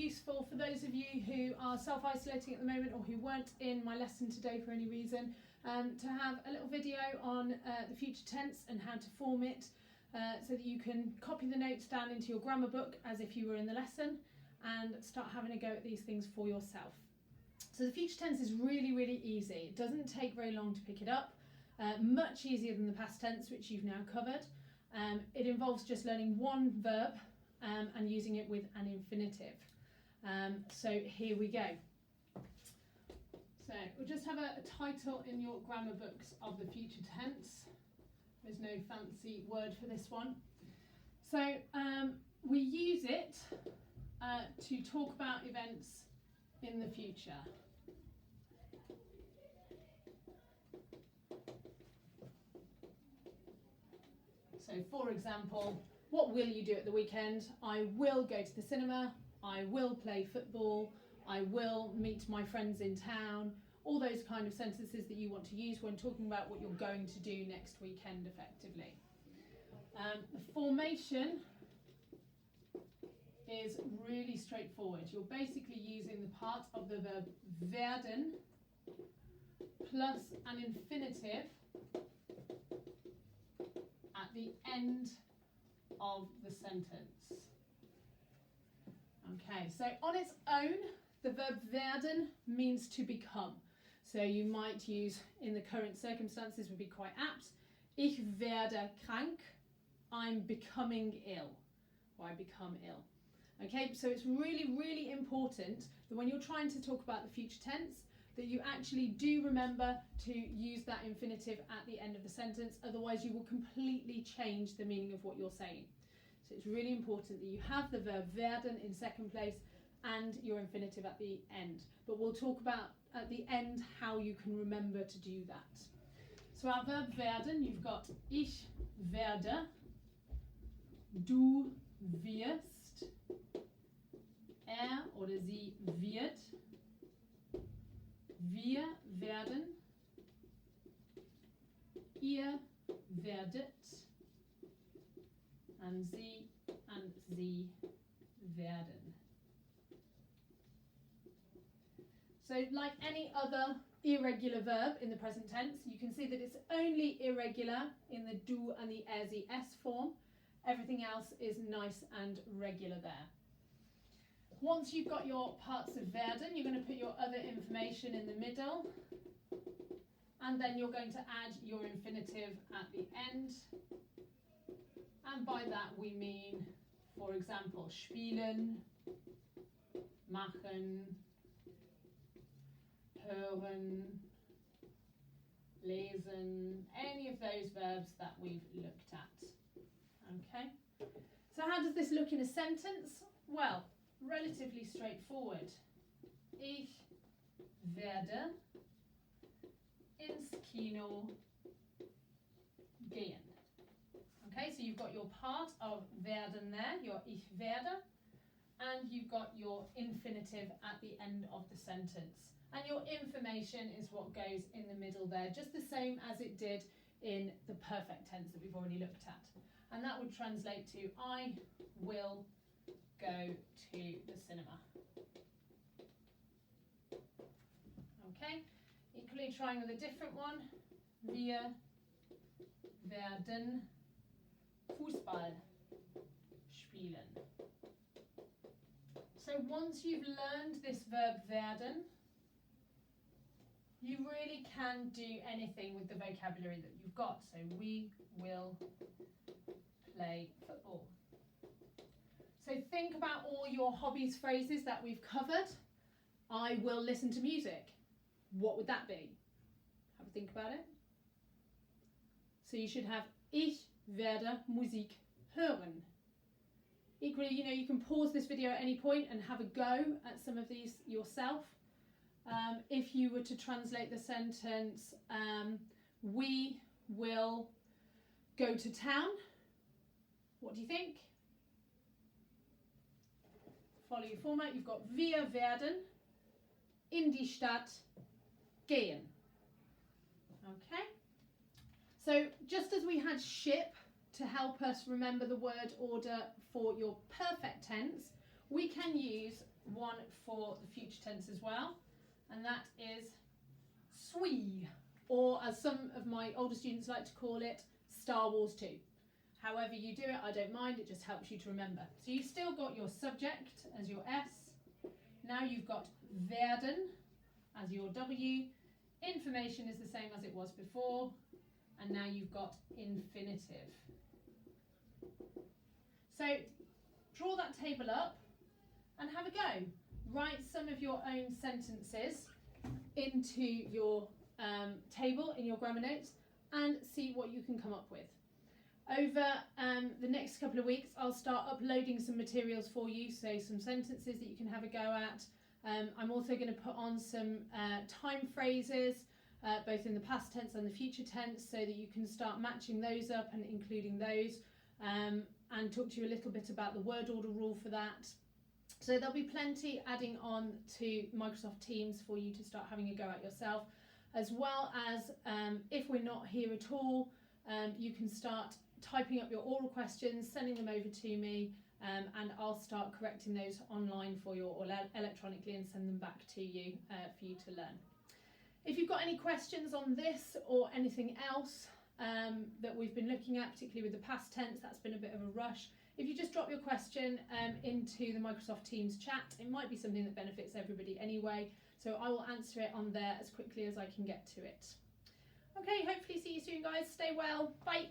useful for those of you who are self-isolating at the moment or who weren't in my lesson today for any reason, to have a little video on the future tense and how to form it, so that you can copy the notes down into your grammar book as if you were in the lesson and start having a go at these things for yourself. So the future tense is really, really easy. It doesn't take very long to pick it up, much easier than the past tense, which you've now covered. It involves just learning one verb and using it with an infinitive. So here we go. So we'll just have a title in your grammar books of the future tense. There's no fancy word for this one. So we use it to talk about events in the future. So for example, what will you do at the weekend? I will go to the cinema, I will play football, I will meet my friends in town. All those kind of sentences that you want to use when talking about what you're going to do next weekend effectively. The formation is really straightforward. You're basically using the part of the verb werden plus an infinitive at the end of the sentence. Okay, so on its own, the verb werden means to become. So you might use, in the current circumstances, would be quite apt. Ich werde krank. I'm becoming ill. Or I become ill. Okay, so it's really, really important that when you're trying to talk about the future tense, that you actually do remember to use that infinitive at the end of the sentence. Otherwise, you will completely change the meaning of what you're saying. So it's really important that you have the verb werden in second place and your infinitive at the end. But we'll talk about at the end how you can remember to do that. So our verb werden, you've got ich werde, du wirst, oder sie wird, wir werden, ihr werdet, and sie werden. So like any other irregular verb in the present tense, you can see that it's only irregular in the du and the er, sie, es form. Everything else is nice and regular there. Once you've got your parts of werden, you're going to put your other information in the middle, and then you're going to add your infinitive at the end. And by that we mean, for example, spielen, machen, hören, lesen, any of those verbs that we've looked at. Okay, so how does this look in a sentence? Well, relatively straightforward. Ich werde ins Kino gehen. Okay, so you've got your part of werden there, your ich werde, and you've got your infinitive at the end of the sentence. And your information is what goes in the middle there, just the same as it did in the perfect tense that we've already looked at. And that would translate to I will go to the cinema. Okay, equally trying with a different one. Wir werden Fußball spielen. So once you've learned this verb werden, you really can do anything with the vocabulary that you've got. So we will play football. So think about all your hobbies phrases that we've covered. I will listen to music. What would that be? Have a think about it. So you should have ich werde Musik hören. Equally, you can pause this video at any point and have a go at some of these yourself. If you were to translate the sentence, we will go to town, what do you think? Follow your format. You've got wir werden in die Stadt gehen. Okay. So just as we had ship to help us remember the word order for your perfect tense, We can use one for the future tense as well, and that is suis, or as some of my older students like to call it, Star Wars 2. However you do it, I don't mind, it just helps you to remember. So you've still got your subject as your S, now you've got werden as your W, information is the same as it was before, and now you've got infinitive. So draw that table up and have a go. Write some of your own sentences into your table in your grammar notes and see what you can come up with. Over the next couple of weeks, I'll start uploading some materials for you, so some sentences that you can have a go at. I'm also going to put on some time phrases, both in the past tense and the future tense, so that you can start matching those up and including those, and talk to you a little bit about the word order rule for that. So there'll be plenty adding on to Microsoft Teams for you to start having a go at yourself, as well as if we're not here at all, you can start typing up your oral questions, sending them over to me, and I'll start correcting those online for you or electronically and send them back to you for you to learn. If you've got any questions on this or anything else that we've been looking at, particularly with the past tense, that's been a bit of a rush. If you just drop your question into the Microsoft Teams chat, it might be something that benefits everybody anyway, so I will answer it on there as quickly as I can get to it. Okay, hopefully see you soon guys, stay well, bye!